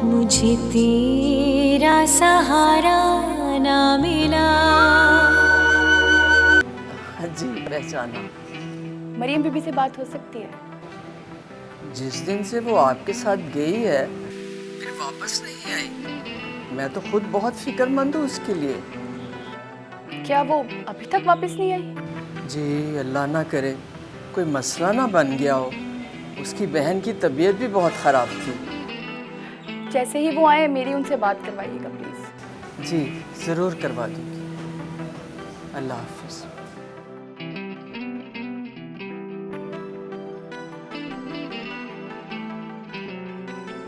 मुझे तेरा सहारा ना मिला। जी पहचाना। मरियम बीबी से बात हो सकती है? जिस दिन से वो आपके साथ गई है फिर वापस नहीं आई। मैं तो खुद बहुत फिक्रमंद हूँ उसके लिए। क्या वो अभी तक वापस नहीं आई? जी अल्लाह ना करे कोई मसला ना बन गया हो। उसकी बहन की तबीयत भी बहुत ख़राब थी। जैसे ही वो आए मेरी उनसे बात करवाइएगा प्लीज। जी ज़रूर करवा दूँगी। अल्लाह हाफिज़।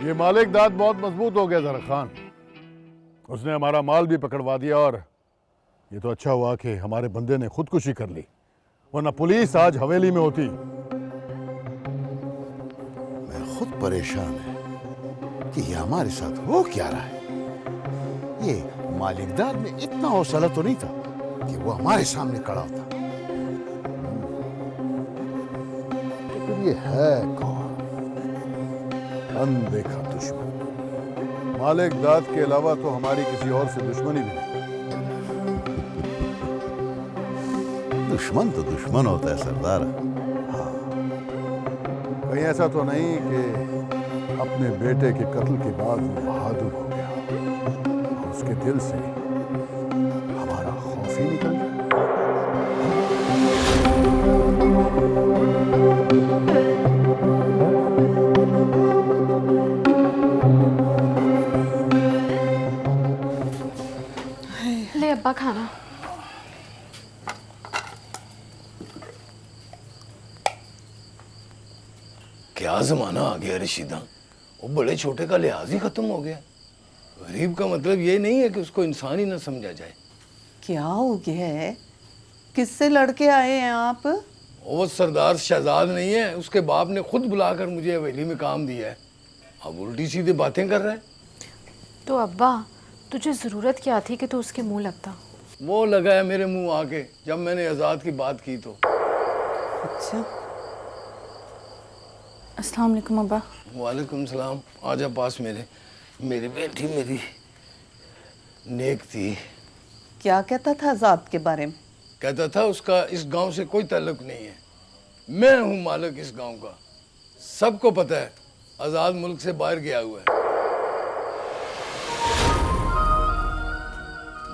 ये मालिक दाद बहुत मजबूत हो गया जरा खान। उसने हमारा माल भी पकड़वा दिया और ये तो अच्छा हुआ कि हमारे बंदे ने खुदकुशी कर ली, वरना पुलिस आज हवेली में होती। मैं खुद परेशान है कि ये हमारे साथ हो क्या रहा है। ये मालिकदार में इतना हौसला तो नहीं था कि वो हमारे सामने खड़ा होता। लेकिन ये है कौन? अनदेखा दुश्मन। मालिक दाद के अलावा तो हमारी किसी और से दुश्मनी भी नहीं। दुश्मन तो दुश्मन होता है सरदार। हाँ, कहीं ऐसा तो नहीं कि अपने बेटे के कत्ल के बाद वो बहादुर हो गया और उसके दिल से हमारा खौफ ही निकल गया। ले अब्बा खाना। क्या जमाना आ गया रशीदा। वो बड़े छोटे का लिहाज ही खत्म हो गया। गरीब का मतलब ये नहीं है कि उसको इंसान ही ना समझा जाए। क्या हो गया है? किससे लड़के आए हैं आप? वो सरदार शहजाद नहीं है, उसके बाप ने खुद बुलाकर मुझे हवेली में काम दिया है। अब उल्टी सीधी बातें कर रहा है। तो अब्बा तुझे ज़रूरत क्या थी कि तू उसके मुंह लगता? वो लगा है मेरे मुंह आके जब मैंने आज़ाद की बात की तो। अच्छा। अस्सलाम वालेकुम अब्बा। वालेकुम सलाम। आजा पास मेरे। मेरी बेटी मेरी नेक थी। क्या कहता था आजाद के बारे में? कहता था उसका इस गांव से कोई ताल्लुक नहीं है। मैं हूं मालिक इस गांव का। सबको पता है आजाद मुल्क से बाहर गया हुआ है।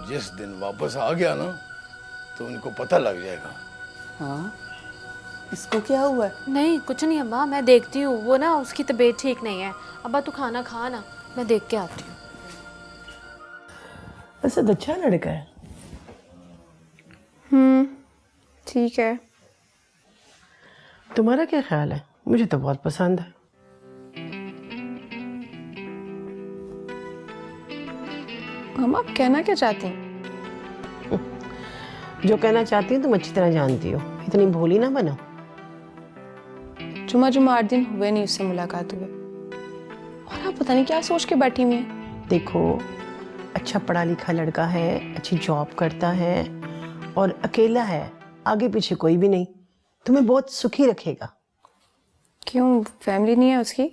जिस दिन वापस आ गया ना तो उनको पता लग जाएगा। हाँ, इसको क्या हुआ है? नहीं कुछ नहीं अब्बा, मैं देखती हूँ। वो ना उसकी तबीयत ठीक नहीं है। अब्बा तू खाना खा ना, मैं देख के आती हूँ। वैसे तो अच्छा लड़का है। ठीक है। तुम्हारा क्या ख्याल है? मुझे तो बहुत पसंद है। मम्मा आप कहना क्या चाहती हैं? जो कहना चाहती हूँ तुम अच्छी तरह जानती हो, इतनी भोली ना बनो। जुमा 8 दिन हुए नहीं उससे मुलाकात हुए और आप पता नहीं क्या सोच के बैठी हुई हैं। देखो, अच्छा पढ़ा लिखा लड़का है, अच्छी जॉब करता है और अकेला है, आगे पीछे कोई भी नहीं, तुम्हें बहुत सुखी रखेगा। क्यों, फैमिली नहीं है उसकी?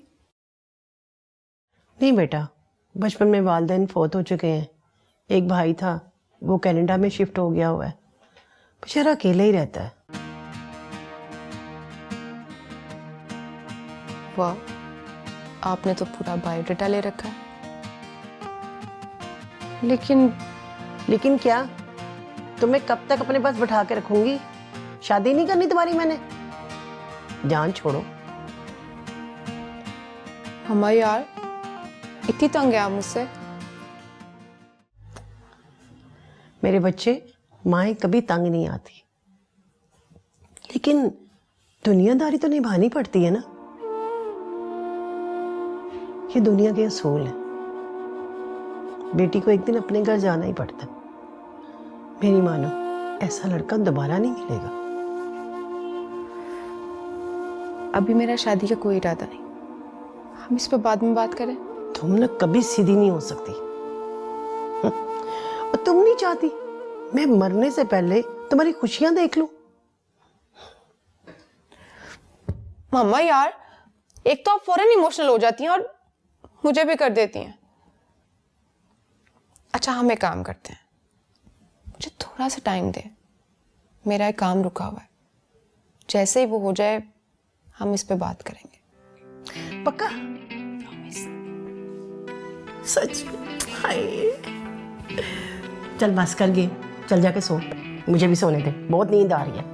नहीं बेटा, बचपन में वालिदैन फौत हो चुके हैं। एक भाई था, वो कनाडा में शिफ्ट हो गया हुआ है, बेचारा अकेला ही रहता है। वाह, आपने तो पूरा बायोडाटा ले रखा है। लेकिन क्या? तुम्हें कब तक अपने पास बिठा के रखूंगी? शादी नहीं करनी तुम्हारी मैंने। जान छोड़ो। हमारी यार इतनी तंग है आप मुझसे। मेरे बच्चे, माएँ कभी तंग नहीं आती, लेकिन दुनियादारी तो निभानी पड़ती है ना। ये दुनिया के असूल है। बेटी को एक दिन अपने घर जाना ही पड़ता। मेरी मानो, ऐसा लड़का दोबारा नहीं मिलेगा। अभी मेरा शादी का कोई इरादा नहीं, हम इस पर बाद में बात करें। तुम ना कभी सीधी नहीं हो सकती। और तुम नहीं चाहती मैं मरने से पहले तुम्हारी खुशियां देख लूं? मम्मा यार, एक तो आप फौरन इमोशनल हो जाती हैं और मुझे भी कर देती हैं। अच्छा, हम एक काम करते हैं, मुझे थोड़ा सा टाइम दे, मेरा एक काम रुका हुआ है, जैसे ही वो हो जाए हम इस पे बात करेंगे। पक्का? सच? हाय, चल बस कर गए, चल जाके सो, मुझे भी सोने दे, बहुत नींद आ रही है।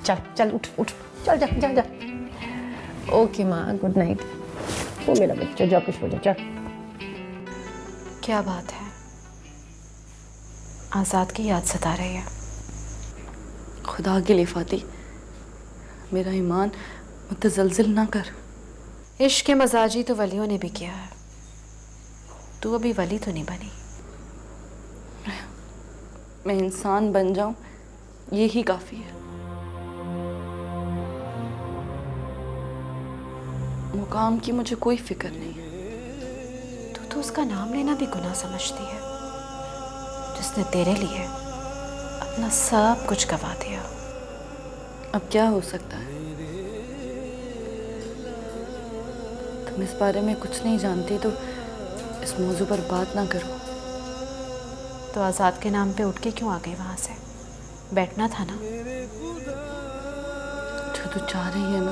चल चल उठ उठ, चल जा जा जा। ओके माँ, गुड नाइट। वो मेरा बच्चा, जा कुछ हो जा, चल। क्या बात है, आज़ाद की याद सता रही है? खुदा के लिए फाती, मेरा ईमान मुतज़लज़ल ना कर। इश्क के मजाजी तो वलियों ने भी किया है, तू अभी वली तो नहीं बनी। मैं इंसान बन जाऊं यही काफ़ी है। मुकाम की मुझे कोई फिक्र नहीं है। तू तो उसका नाम लेना भी गुनाह समझती है, जिसने तेरे लिए अपना सब कुछ गवा दिया। अब क्या हो सकता है? तुम इस बारे में कुछ नहीं जानती तो इस मौजू पर बात ना करो। तो आज़ाद के नाम पे उठ के क्यों आ गई वहाँ से? बैठना था ना। जो तू चाह रही है ना,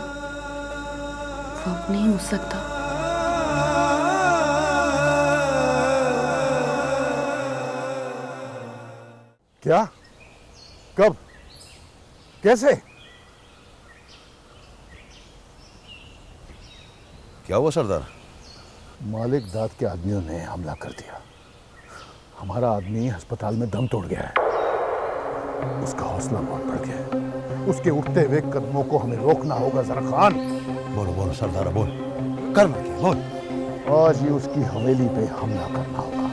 वो अब नहीं हो सकता। क्या? कब? कैसे? क्या हुआ सरदार? मालिक दाद के आदमियों ने हमला कर दिया। हमारा आदमी अस्पताल में दम तोड़ गया है। उसका हौसला बहुत बढ़ गया है। उसके उठते हुए कदमों को हमें रोकना होगा जरा खान। बोलो बोलो सरदार, बोल, कर मर गया, बोल। आज ही उसकी हवेली पे हमला करना होगा,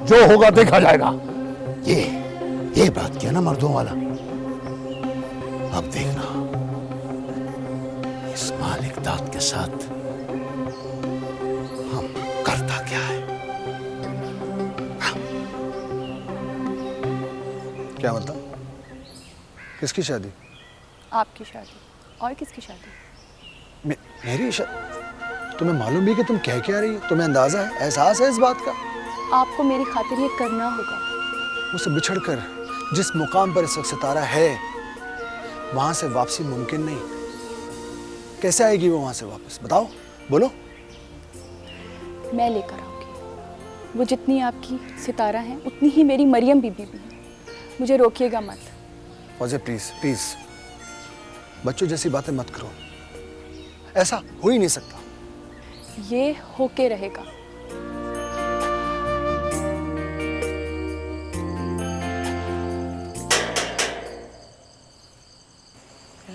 जो होगा देखा जाएगा। ये बात किया ना मर्दों वाला। अब देखना इस मालिक दाद के साथ हम करता क्या है। क्या मतलब? किसकी शादी? आपकी शादी। और किसकी शादी? मेरी शादी? तुम्हें मालूम भी कि तुम कह क्या रही हो? तुम्हें अंदाजा है, एहसास है इस बात का? आपको मेरी खातिर ये करना होगा। मुझसे बिछड़कर जिस मुकाम पर इस वक्त सितारा है, वहां से वापसी मुमकिन नहीं। कैसे आएगी वो वहां से वापस? बताओ, बोलो। मैं लेकर आऊंगी। वो जितनी आपकी सितारा है उतनी ही मेरी मरियम बीबी भी है। मुझे रोकिएगा मत। फौजे प्लीज प्लीज, बच्चों जैसी बातें मत करो। ऐसा हो ही नहीं सकता। ये होके रहेगा।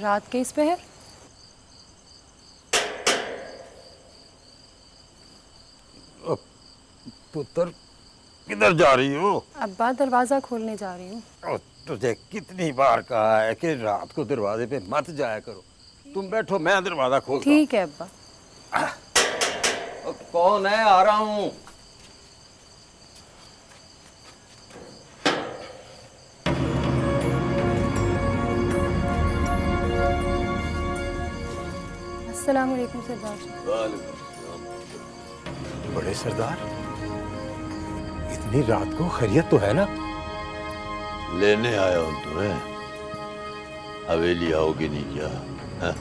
रात के इस पहर? पुत्र, किधर जा रही हो? अब्बा, दरवाजा खोलने जा रही हूँ। तुझे कितनी बार कहा है कि रात को दरवाजे पे मत जाया करो। तुम बैठो, मैं दरवाजा खोलता हूँ। ठीक है अब्बा। कौन है? आ रहा हूँ। अस्सलाम वालेकुम सरदार जी। बड़े सरदार, इतनी रात को खैरियत तो है ना? लेने आया हूं तुम्हें। हवेली आओगे नहीं क्या? हाँ?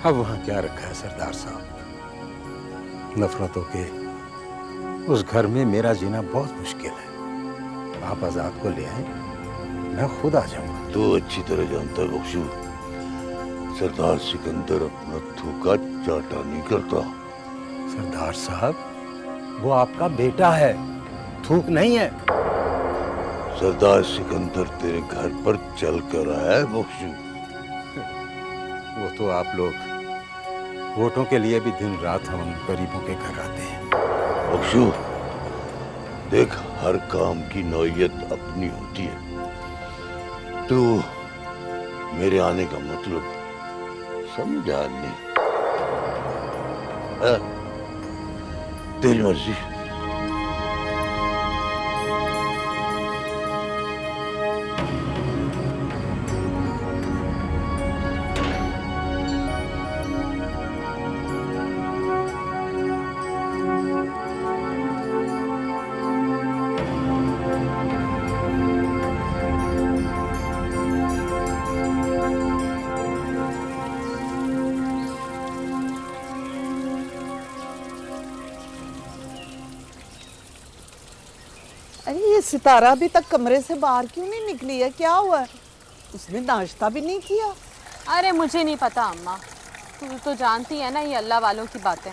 अब वहां क्या रखा है सरदार साहब? नफरतों के उस घर में मेरा जीना बहुत मुश्किल है। आप आजाद को ले आए, मैं खुद आ जाऊंगा। तू अच्छी तरह जानता है बख्शू, सरदार सिकंदर अपना थूका चाटा नहीं करता। सरदार साहब, वो आपका बेटा है, थूक नहीं है। सरदार सिकंदर तेरे घर पर चल कर आया है बख्शू। वो तो आप लोग वोटों के लिए भी दिन रात हम गरीबों के घर आते हैं। बख्शू, देख, हर काम की नौयत अपनी होती है। तू मेरे आने का मतलब समझा नहीं? तेरी मर्जी। अरे ये सितारा अभी तक कमरे से बाहर क्यों नहीं निकली है? क्या हुआ है? उसने नाश्ता भी नहीं किया। अरे मुझे नहीं पता अम्मा, तू तो जानती है ना ये अल्लाह वालों की बातें।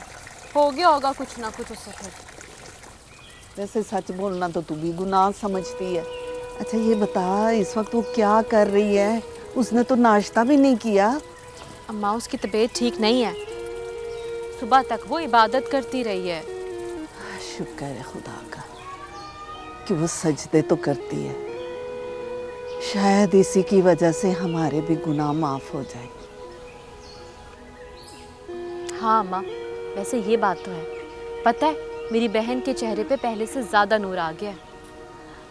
हो गया होगा कुछ ना कुछ उससे फिर। वैसे सच बोलना तो तू भी गुनाह समझती है। अच्छा ये बता, इस वक्त वो क्या कर रही है? उसने तो नाश्ता भी नहीं किया। अम्मा उसकी तबीयत ठीक नहीं है, सुबह तक वो इबादत करती रही है। शुक्र है खुदा का कि वो सजदे तो करती है। शायद इसी की वजह से हमारे भी गुनाह माफ हो जाए। हाँ अम्मा, वैसे ये बात तो है। पता है मेरी बहन के चेहरे पे पहले से ज़्यादा नूर आ गया है।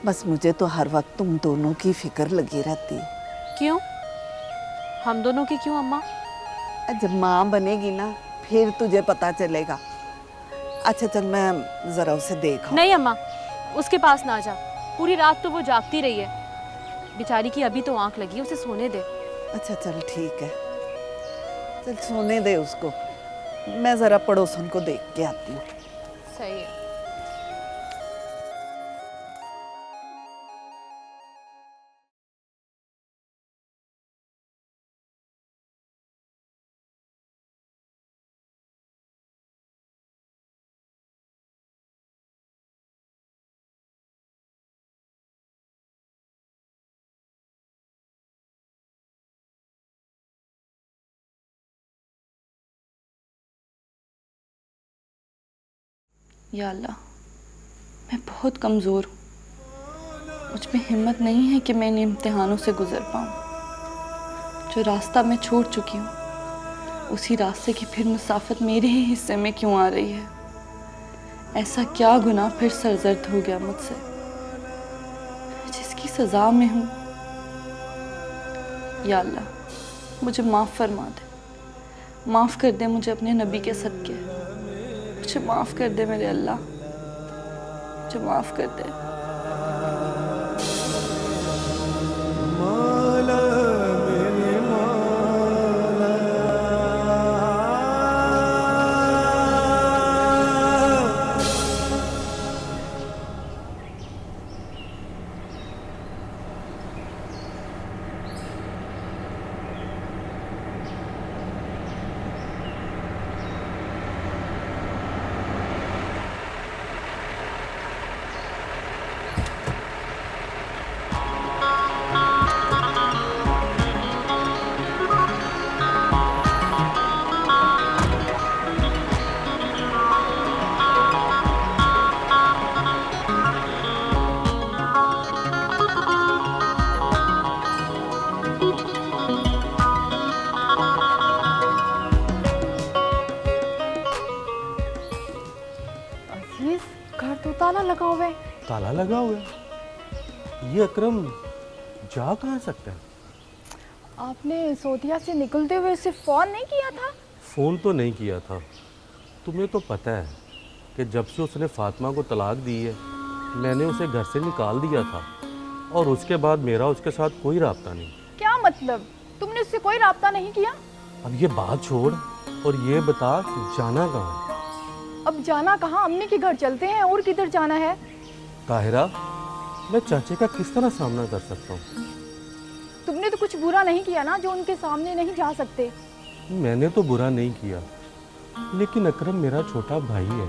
बस मुझे तो हर वक्त तुम दोनों की फिक्र लगी रहती है। क्यों? हम दोनों की क्यों अम्मा? जब माँ बनेगी ना फिर तुझे पता चलेगा। अच्छा चल मैं ज़रा उसे देखा। नहीं अम्मा, उसके पास ना जा। पूरी रात तो वो जागती रही है, बेचारी की अभी तो आंख लगी है, उसे सोने दे। अच्छा चल ठीक है, चल सोने दे उसको। मैं ज़रा पड़ोसन को देख के आती हूँ। सही है। या अल्लाह, मैं बहुत कमज़ोर हूँ। मुझ में हिम्मत नहीं है कि मैं इन इम्तिहानों से गुज़र पाऊँ। जो रास्ता मैं छोड़ चुकी हूँ उसी रास्ते की फिर मुसाफत मेरे ही हिस्से में क्यों आ रही है? ऐसा क्या गुनाह फिर सरजर्द हो गया मुझसे जिसकी सज़ा में हूँ? या अल्लाह मुझे माफ़ फरमा दे, माफ़ कर दे मुझे अपने नबी के सदके। मुझे माफ़ कर दे मेरे अल्लाह, मुझे माफ़ कर दे। घर तो ताला लगा हुआ है। ताला लगा हुआ है? ये अकरम जा कहाँ सकता है? आपने सोतिया से निकलते हुए उसे फ़ोन नहीं किया था? फ़ोन तो नहीं किया था। तुम्हें तो पता है कि जब से उसने फातिमा को तलाक दी है मैंने उसे घर से निकाल दिया था और उसके बाद मेरा उसके साथ कोई राब्ता नहीं। क्या मतलब? तुमने उससे कोई राब्ता नहीं किया? अब ये बात छोड़ और ये बता जाना कहाँ? अब जाना कहाँ? अम्मी के घर चलते हैं, और किधर जाना है? ताहिरा, मैं चाचे का किस तरह सामना कर सकता हूँ? तुमने तो कुछ बुरा नहीं किया ना जो उनके सामने नहीं जा सकते। मैंने तो बुरा नहीं किया, लेकिन अकरम मेरा छोटा भाई है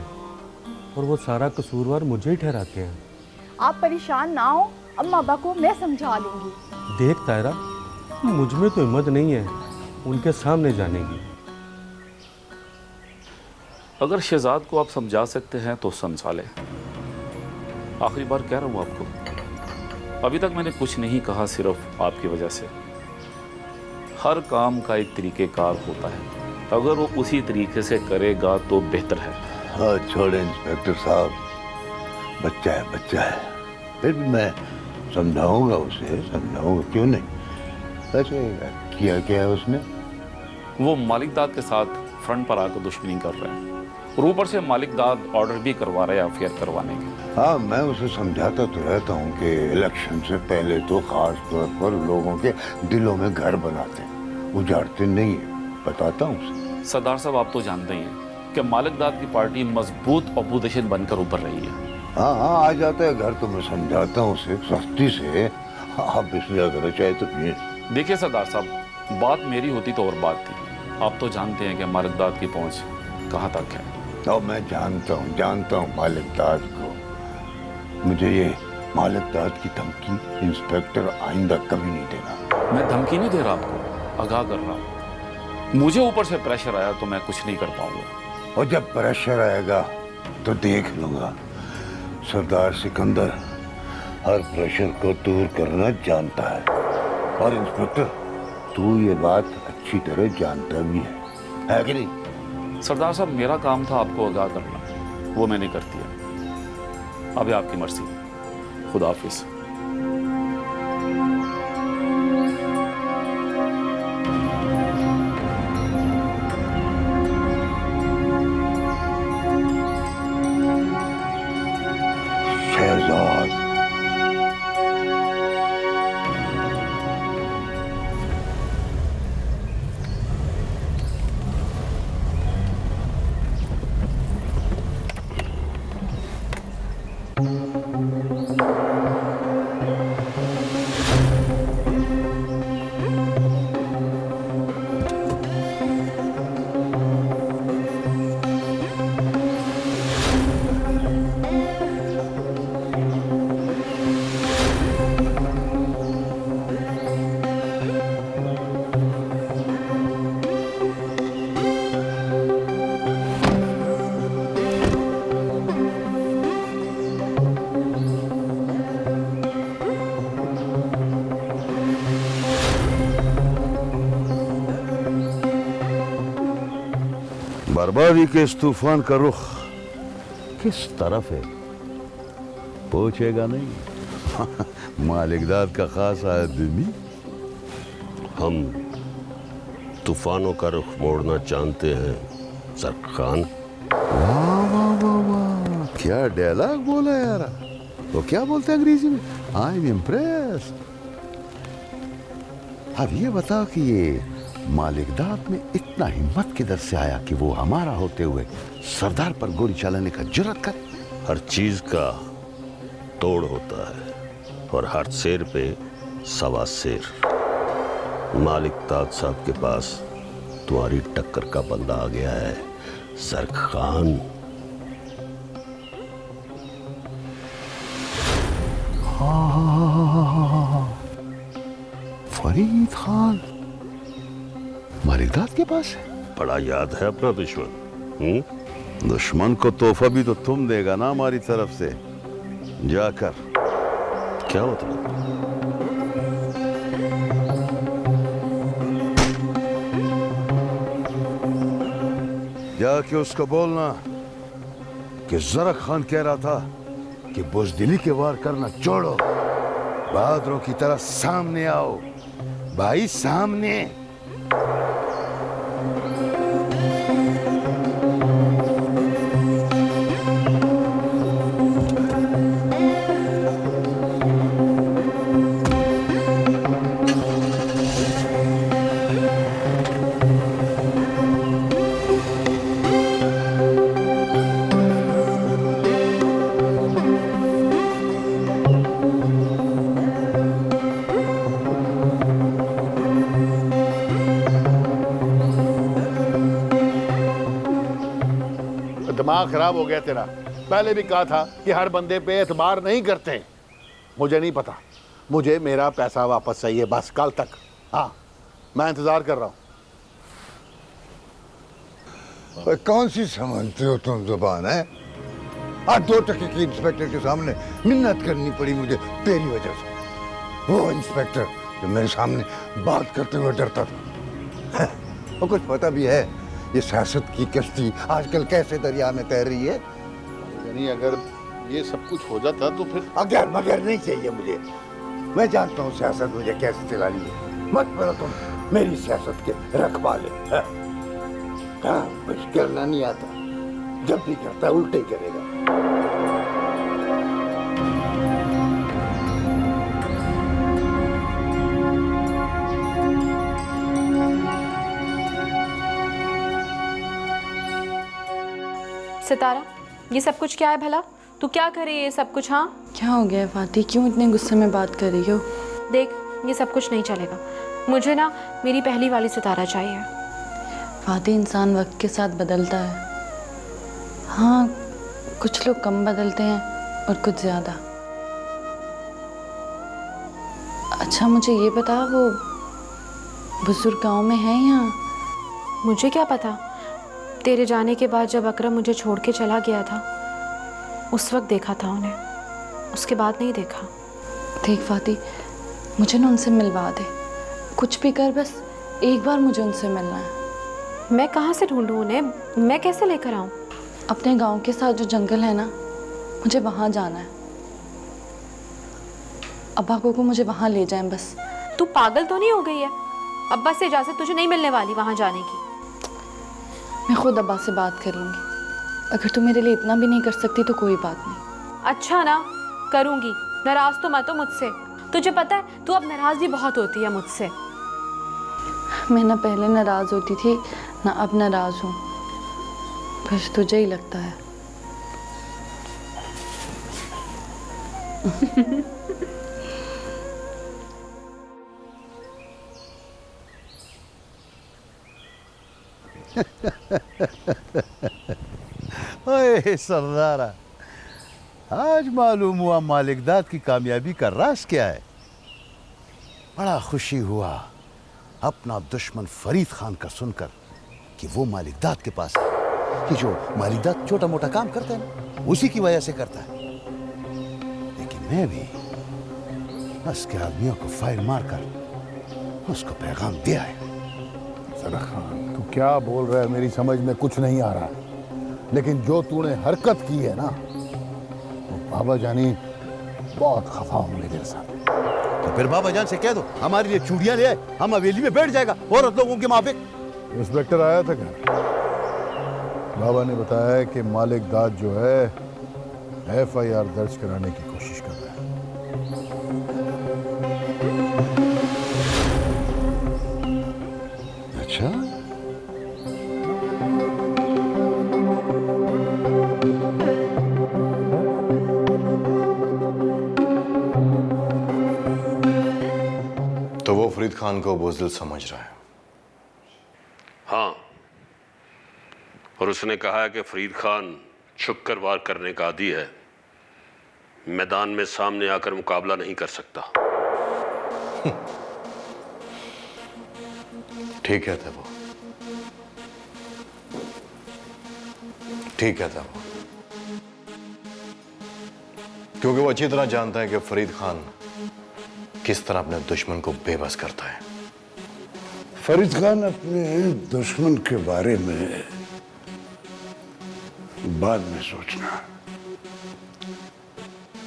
और वो सारा कसूरवार मुझे ही ठहराते हैं। आप परेशान ना हो, अम्मा अब्बा को मैं समझा लूंगी। देख ताहिरा, मुझ में तो हिम्मत नहीं है उनके सामने जाने की। अगर शहजाद को आप समझा सकते हैं तो समझा लें। आखिरी बार कह रहा हूँ आपको, अभी तक मैंने कुछ नहीं कहा, सिर्फ आपकी वजह से। हर काम का एक तरीक़ेकार होता है, अगर वो उसी तरीके से करेगा तो बेहतर है। हाँ छोड़े इंस्पेक्टर साहब, बच्चा है बच्चा है, फिर भी मैं समझाऊंगा उसे, समझाऊंगा, क्यों नहीं। वैसे किया क्या है उसने? वो मालिक दाद के साथ फ्रंट पर आकर दुश्मनी कर रहे हैं और ऊपर से मालिक दाद ऑर्डर भी करवा रहे हैं अफेयर करवाने के। हाँ मैं उसे समझाता तो रहता हूँ कि इलेक्शन से पहले तो खास तौर पर लोगों के दिलों में घर बनाते, उजाड़ते नहीं है, बताता हूँ उसे। सरदार साहब, आप तो जानते ही हैं कि मालिक दाद की पार्टी मजबूत अपोजिशन बनकर उभर रही है। हाँ हाँ आ जाता है घर, तो मैं समझाता हूँ उसे सख्ती से। आप बिस्मिल्लाह करो, चाहे तो पिए। देखिए सरदार साहब, बात मेरी होती तो और बात थी। आप तो जानते हैं कि मालिक दाद की पहुंच कहाँ तक है। और मैं जानता हूँ मालिक दाद को। मुझे ये मालिक दाद की धमकी इंस्पेक्टर आइंदा कभी नहीं देना। मैं धमकी नहीं दे रहा आपको, आगाह कर रहा हूँ। मुझे ऊपर से प्रेशर आया तो मैं कुछ नहीं कर पाऊंगा। और जब प्रेशर आएगा तो देख लूंगा। सरदार सिकंदर हर प्रेशर को दूर करना जानता है। और इंस्पेक्टर, तू ये बात अच्छी तरह जानता भी है कि नहीं? सरदार साहब, मेरा काम था आपको आगाह करना, वो मैंने कर दिया। अब आपकी मर्जी। खुदा हाफिज। शहजाद, बर्बादी के इस तूफान का रुख किस तरफ है पूछेगा नहीं। मालिकदाद का खास आदमी। हम तूफानों का रुख मोड़ना जानते हैं जरक खान। वाह वाह वाह वाह, क्या डायलॉग बोला यार। वो क्या बोलते हैं अंग्रेजी में? I am impressed. अब ये बताओ कि ये मालिकदाद में इतना हिम्मत किधर से आया कि वो हमारा होते हुए सरदार पर गोली चलाने का जुर्रत कर? हर चीज का तोड़ होता है और हर शेर पे सवा शेर। मालिकदाद साहब के पास तुम्हारी टक्कर का बंदा आ गया है जरक खान। फरीद खान मालिकदाद के पास है? बड़ा याद है अपना दुश्मन। दुश्मन को तोहफा भी तो तुम देगा ना हमारी तरफ से। जाकर। क्या मतलब? जाके उसको बोलना कि जरक खान कह रहा था कि बुज़दिली के वार करना छोड़ो, बहादुरों की तरह सामने आओ। भाई सामने। दिमाग खराब हो गया तेरा। पहले भी कहा था कि हर बंदे पे एतबार नहीं करते। मुझे नहीं पता, मुझे मेरा पैसा वापस चाहिए बस, कल तक। हाँ, मैं इंतजार कर रहा हूँ। कौन सी समझते हो तुम जुबान है? आज 2 टके की इंस्पेक्टर के सामने मिन्नत करनी पड़ी मुझे तेरी वजह से। वो इंस्पेक्टर जो मेरे सामने बात करते हुए डरता था। वो कुछ पता भी है ये सियासत की कश्ती आजकल कैसे दरिया में तैर रही है? यानी अगर ये सब कुछ हो जाता तो फिर? अगर मगर नहीं चाहिए मुझे। मैं जानता हूँ सियासत मुझे कैसे चलानी है। मत पड़ो तुम मेरी सियासत के रखवाले। हाँ, कुछ करना नहीं आता, जब भी करता उल्टे ही करेगा। सितारा, ये सब कुछ क्या है भला? तू क्या करे ये सब कुछ? हाँ, क्या हो गया है फाती, क्यों इतने गुस्से में बात कर रही हो? देख, ये सब कुछ नहीं चलेगा। मुझे ना मेरी पहली वाली सितारा चाहिए। फाती, इंसान वक्त के साथ बदलता है। हाँ, कुछ लोग कम बदलते हैं और कुछ ज़्यादा। अच्छा मुझे ये बता, वो बुजुर्ग गाँव में है या? मुझे क्या पता, तेरे जाने के बाद जब अकरम मुझे छोड़ के चला गया था उस वक्त देखा था उन्हें, उसके बाद नहीं देखा। देख फाती, मुझे ना उनसे मिलवा दे, कुछ भी कर, बस एक बार मुझे उनसे मिलना है। मैं कहाँ से ढूंढूं उन्हें, मैं कैसे लेकर आऊँ? अपने गांव के साथ जो जंगल है ना, मुझे वहाँ जाना है। अब्बा को मुझे वहाँ ले जाएं बस। तू पागल तो नहीं हो गई है? अब्बा से इजाज़त तुझे नहीं मिलने वाली वहाँ जाने की। मैं खुद अब्बा से बात कर लूँगी। अगर तू मेरे लिए इतना भी नहीं कर सकती तो कोई बात नहीं। अच्छा ना, करूँगी। नाराज़ तो मत हो मुझसे। तुझे पता है तू अब नाराज़ भी बहुत होती है मुझसे। मैं ना पहले नाराज़ होती थी ना अब नाराज़ हूँ, बस तुझे ही लगता है। ओए सरदारा, आज मालूम हुआ मालिकदाद की कामयाबी का राज क्या है। बड़ा खुशी हुआ अपना दुश्मन फरीद खान का सुनकर कि वो मालिकदाद के पास है। कि जो मालिकदाद छोटा मोटा काम करता है ना, उसी की वजह से करता है। लेकिन मैं भी उसके आदमियों को फायर मारकर उसको पैगाम दिया है। सरा खान, तू क्या बोल रहा है मेरी समझ में कुछ नहीं आ रहा, लेकिन जो तूने हरकत की है ना, वो बाबा जानी बहुत खफा होंगे तेरे साथ। तो फिर बाबा जान से कह दो हमारे लिए चूड़ियां ले आए, हम हवेली में बैठ जाएगा औरत लोगों के माफिक। इंस्पेक्टर आया था घर, बाबा ने बताया कि मालिकदाद जो है FIR दर्ज कराने की कोशिश कर रहा है। अच्छा, तो वो फरीद खान को बुज़दिल समझ रहा है। हाँ, और उसने कहा है कि फरीद खान छुप कर वार करने का आदी है, मैदान में सामने आकर मुकाबला नहीं कर सकता। ठीक कहता वो, ठीक कहता वो, क्योंकि वो अच्छी तरह जानता है कि फरीद खान किस तरह अपने दुश्मन को बेबस करता है। फरीद खान अपने दुश्मन के बारे में बाद में सोचना,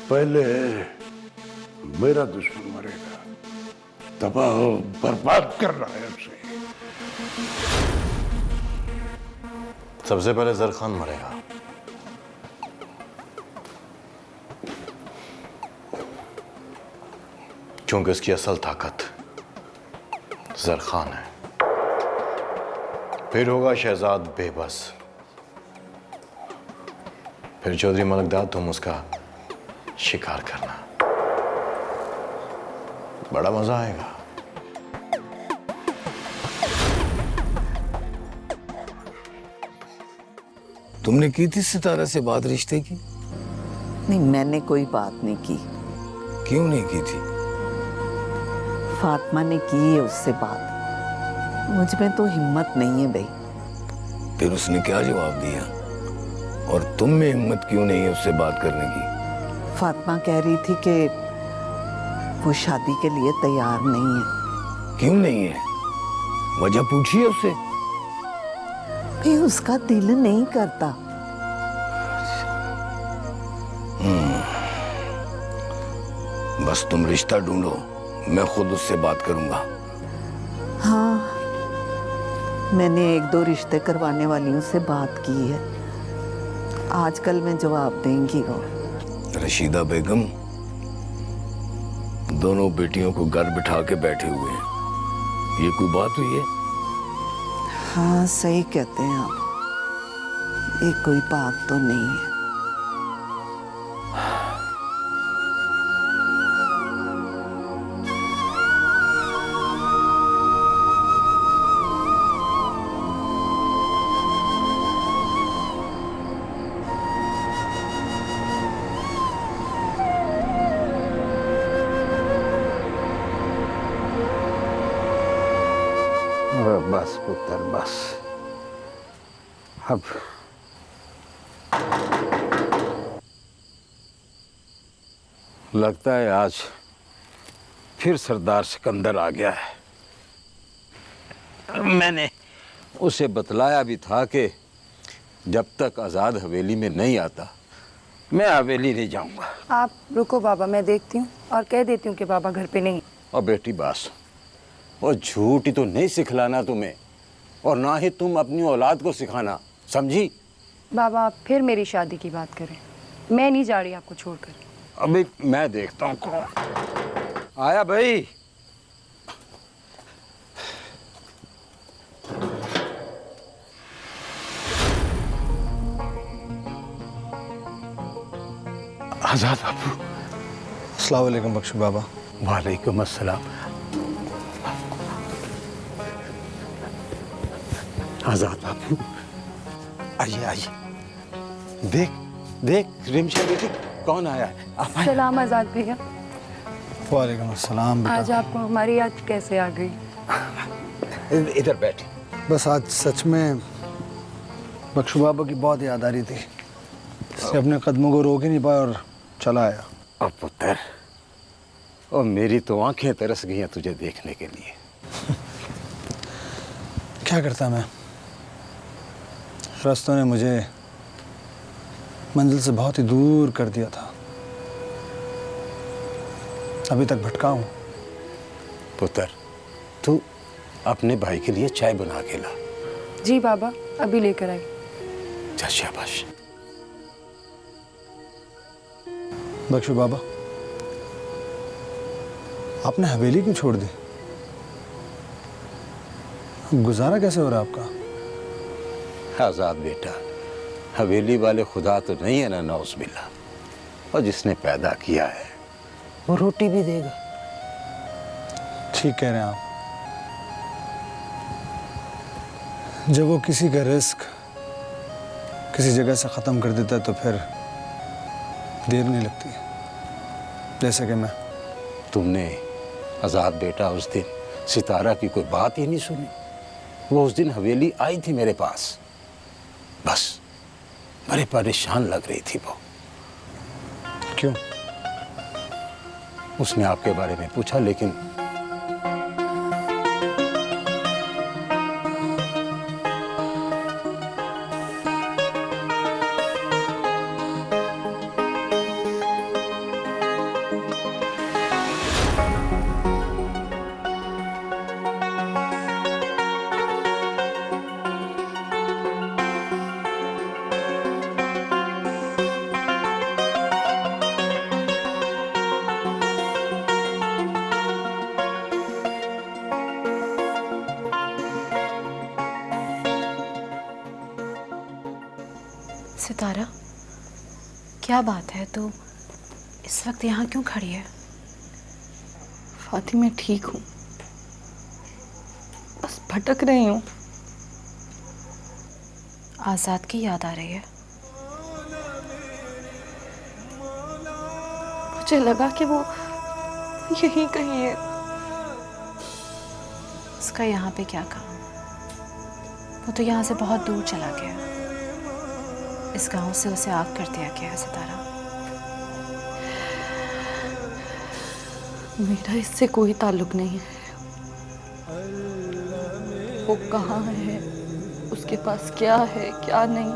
पहले मेरा दुश्मन मरेगा, तबाह बर्बाद कर रहा है उसे। सबसे पहले जर खान मरेगा। क्योंकि उसकी असल ताकत जर खान है। फिर होगा शहजाद बेबस, फिर चौधरी मालिकदाद, तुम उसका शिकार करना। बड़ा मजा आएगा। तुमने की थी सितारा से बात रिश्ते की? नहीं, मैंने कोई बात नहीं की। क्यों नहीं की थी? फातिमा ने की है उससे बात, मुझ में तो हिम्मत नहीं है भाई। फिर उसने क्या जवाब दिया? और तुम में हिम्मत क्यों नहीं है उससे बात करने की? फातिमा कह रही थी कि वो शादी के लिए तैयार नहीं है। क्यों नहीं है? वजह पूछिए उससे। भी उसका दिल नहीं करता। बस तुम रिश्ता ढूंढो, मैं खुद उससे बात करूंगा। हाँ, मैंने 1-2 रिश्ते करवाने वालियों से बात की है, आजकल मैं जवाब देंगी वो। रशीदा बेगम दोनों बेटियों को घर बिठा के बैठे हुए हैं, ये कोई बात हुई है? हाँ, सही कहते हैं आप, ये कोई बात तो नहीं है। बस पुत्र बस। अब लगता है आज फिर सरदार सिकंदर आ गया है। मैंने उसे बतलाया भी था कि जब तक आज़ाद हवेली में नहीं आता मैं हवेली नहीं जाऊंगा। आप रुको बाबा, मैं देखती हूँ और कह देती हूँ कि बाबा घर पे नहीं। और बेटी बास, वो झूठ ही तो नहीं सिखलाना तुम्हें, और ना ही तुम अपनी औलाद को सिखाना, समझी? बाबा आप फिर मेरी शादी की बात करें, मैं नहीं जा रही आपको छोड़कर। अभी मैं देखता हूँ कौन आया। भाई आजाद बाबू। अस्सलाम वालेकुम बख्शू बाबा। वालेकुम अस्सलाम। आजाद बाबू आइए आइए। देख देख रिमशा बेटी कौन आया है। सलाम आजाद भैया। वालेकुम अस्सलाम बेटा। आज आपको हमारी याद कैसे आ गई? इधर बैठ। बस आज सच में बख्शू बाबा की बहुत याद आ रही थी, इसलिए अपने कदमों को रोक ही नहीं पाया और चला आया। अब पुत्र, और मेरी तो आंखें तरस गई हैं तुझे देखने के लिए। क्या करता मैं, रास्तों ने मुझे मंजिल से बहुत ही दूर कर दिया था। अभी तक भटका हूँ। पुत्र, तू अपने भाई के लिए चाय बना के ला। जी बाबा, अभी लेकर आई। जा शाबाश। बख्शू बाबा, आपने हवेली क्यों छोड़ दी? गुजारा कैसे हो रहा है आपका? आजाद बेटा, हवेली वाले खुदा तो नहीं है ना, नौज बिल्ला। और जिसने पैदा किया है वो रोटी भी देगा। ठीक कह रहे हैं आप। जब वो किसी का रिस्क किसी जगह से ख़त्म कर देता है तो फिर देर नहीं लगती। जैसे कि मैं। तुमने आजाद बेटा उस दिन सितारा की कोई बात ही नहीं सुनी। वो उस दिन हवेली आई थी मेरे पास, बस बड़े परेशान लग रही थी वो। क्यों? उसने आपके बारे में पूछा, लेकिन सितारा, क्या बात है, तो इस वक्त यहाँ क्यों खड़ी है? फातिमा, मैं ठीक हूँ, बस भटक रही हूँ। आज़ाद की याद आ रही है। मुझे लगा कि वो यहीं कहीं है। उसका यहाँ पे क्या काम? वो तो यहाँ से बहुत दूर चला गया। इस गांव से उसे आग कर दिया गया है सितारा। मेरा इससे कोई ताल्लुक नहीं है। वो कहाँ है, उसके पास क्या है क्या नहीं,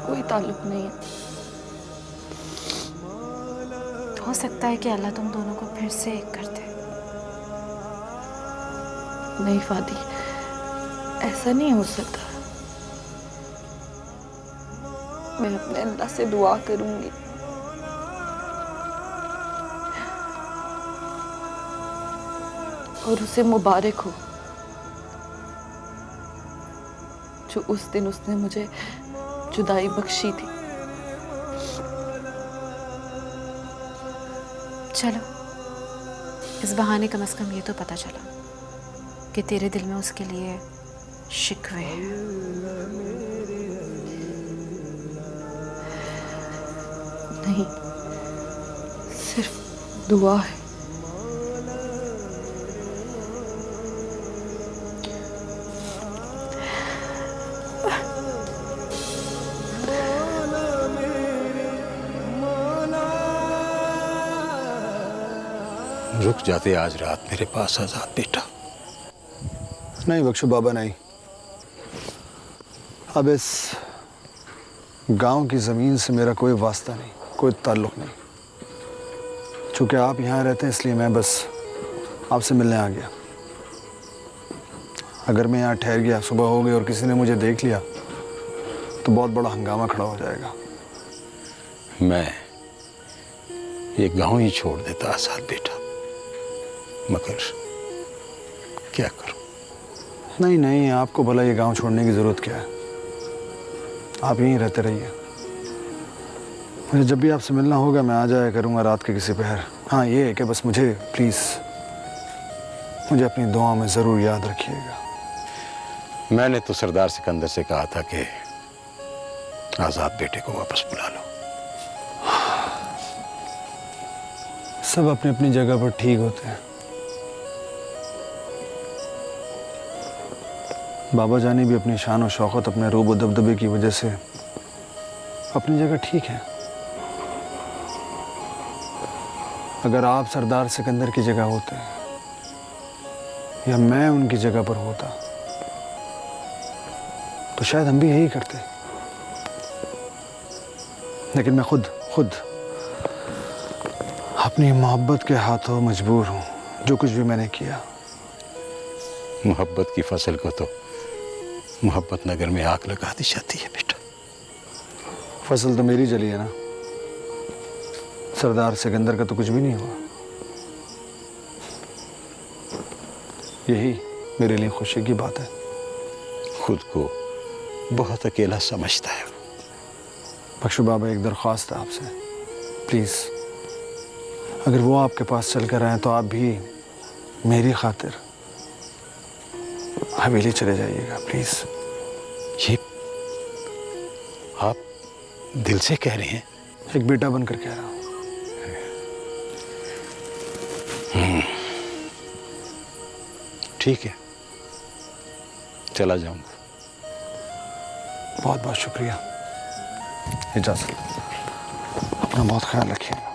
कोई ताल्लुक नहीं है। हो सकता है कि अल्लाह तुम दोनों को फिर से एक कर दे। नहीं फादी, ऐसा नहीं हो सकता। मैं अपने अल्लाह से दुआ करूंगी। और उसे मुबारक हो जो उस दिन उसने मुझे जुदाई बख्शी थी। चलो, इस बहाने कम से कम ये तो पता चला कि तेरे दिल में उसके लिए शिकवे हैं। नहीं, सिर्फ दुआ है। रुक जाते आज रात मेरे पास आजाद बेटा। नहीं बख्शो बाबा, नहीं। अब इस गांव की ज़मीन से मेरा कोई वास्ता नहीं, कोई ताल्लुक़ नहीं। चूँकि आप यहाँ रहते हैं इसलिए मैं बस आपसे मिलने आ गया। अगर मैं यहाँ ठहर गया, सुबह हो गई और किसी ने मुझे देख लिया तो बहुत बड़ा हंगामा खड़ा हो जाएगा। मैं ये गांव ही छोड़ देता आजाद बेटा, मगर क्या करूं? नहीं नहीं, आपको भला ये गांव छोड़ने की ज़रूरत क्या है? आप यहीं रहते रहिए। मुझे जब भी आपसे मिलना होगा मैं आ जाया करूँगा रात के किसी पहर। हाँ, ये है कि बस मुझे प्लीज़ मुझे अपनी दुआ में ज़रूर याद रखिएगा। मैंने तो सरदार सिकंदर से कहा था कि आजाद बेटे को वापस बुला लो। सब अपनी अपनी जगह पर ठीक होते हैं। बाबा जानी भी अपनी शान और शौकत, अपने रूब और दबदबे की वजह से अपनी जगह ठीक है। अगर आप सरदार सिकंदर की जगह होते या मैं उनकी जगह पर होता तो शायद हम भी यही करते। लेकिन मैं खुद अपनी मोहब्बत के हाथों मजबूर हूं। जो कुछ भी मैंने किया, मोहब्बत की फसल को तो मोहब्बत नगर में आग लगा दी जाती है बेटा। फसल तो मेरी जली है ना, सरदार सिकंदर का तो कुछ भी नहीं हुआ। यही मेरे लिए खुशी की बात है। खुद को बहुत अकेला समझता है। बख्शो बाबा, एक दरख्वास्त है आपसे, प्लीज़ अगर वो आपके पास चल कर आए तो आप भी मेरी खातिर हवेली चले जाइएगा प्लीज़। ये आप दिल से कह रहे हैं? एक बेटा बनकर कह रहा हूँ। ठीक है, चला जाऊंगा। बहुत बहुत शुक्रिया। इजाज़त। अपना बहुत ख्याल रखिएगा।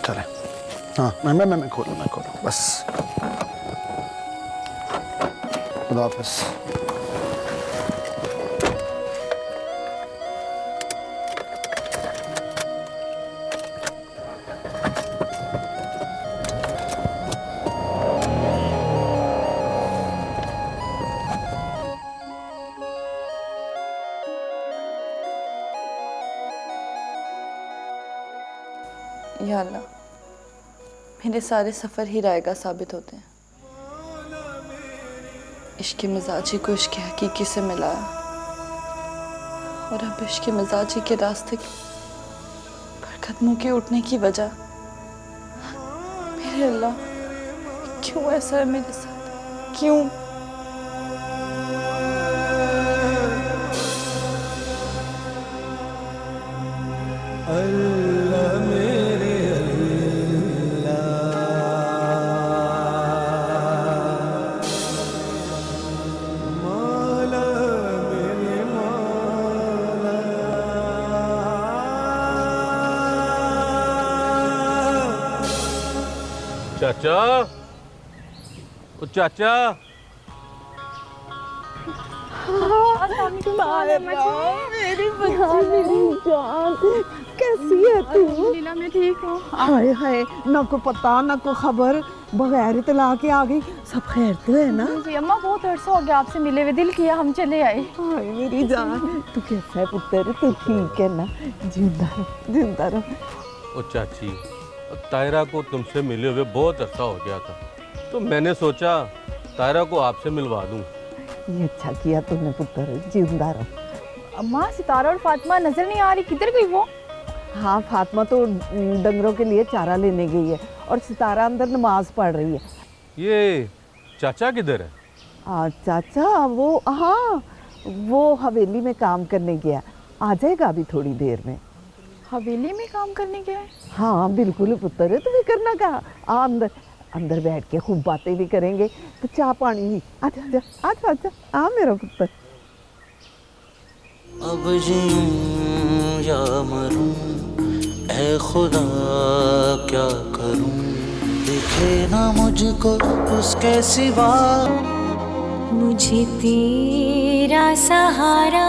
चले। हाँ, मैं खोलूँ बस। खुदा हाफ़िज़। या अल्लाह, मेरे सारे सफ़र ही रायगा साबित होते हैं। इश्क़ मिजाजी को इश्क़ हकीकी से मिलाया और अब इश्क़ मिजाजी के रास्ते पर कदमों के उठने की वजह। मेरे अल्लाह, क्यों ऐसा है मेरे साथ? क्यों? चाचा, ओ चाचा। मेरी जान, कैसी है तू? लीला, मैं ठीक हूँ। हाय हाय, ना को पता ना को खबर, बगैर इतला के आ गई। सब खैर तो है ना? जी अम्मा, बहुत अरसा हो गया आपसे मिले हुए, दिल किया हम चले आए। हाय मेरी जान, तू कैसा है पुत्र? तू ठीक है ना? जिंदा रहो। ओ चाची, तायरा को तुमसे मिले हुए बहुत अरसा हो गया था, तो मैंने सोचा तायरा को आपसे मिलवा दूं। ये अच्छा किया तुमने पुत्र, जिंदा रहो। अम्मा, सितारा और फातिमा नजर नहीं आ रही, किधर गई वो? हाँ, फातिमा तो डंगरों के लिए चारा लेने गई है और सितारा अंदर नमाज पढ़ रही है। ये चाचा किधर है? चाचा वो हवेली में काम करने गया, आ जाएगा अभी थोड़ी देर में। हवेली में काम करने गया है? हाँ बिल्कुल पुत्र, तुम्हें करना कहा। आ अंदर बैठ के खूब बातें भी करेंगे, तो चाय पानी भी। आजा आजा आजा, आ मेरा पुत्र। अब जीऊं या मरूं ऐ खुदा क्या करूं, दिखे ना मुझको उसके सिवा। मुझे तेरा सहारा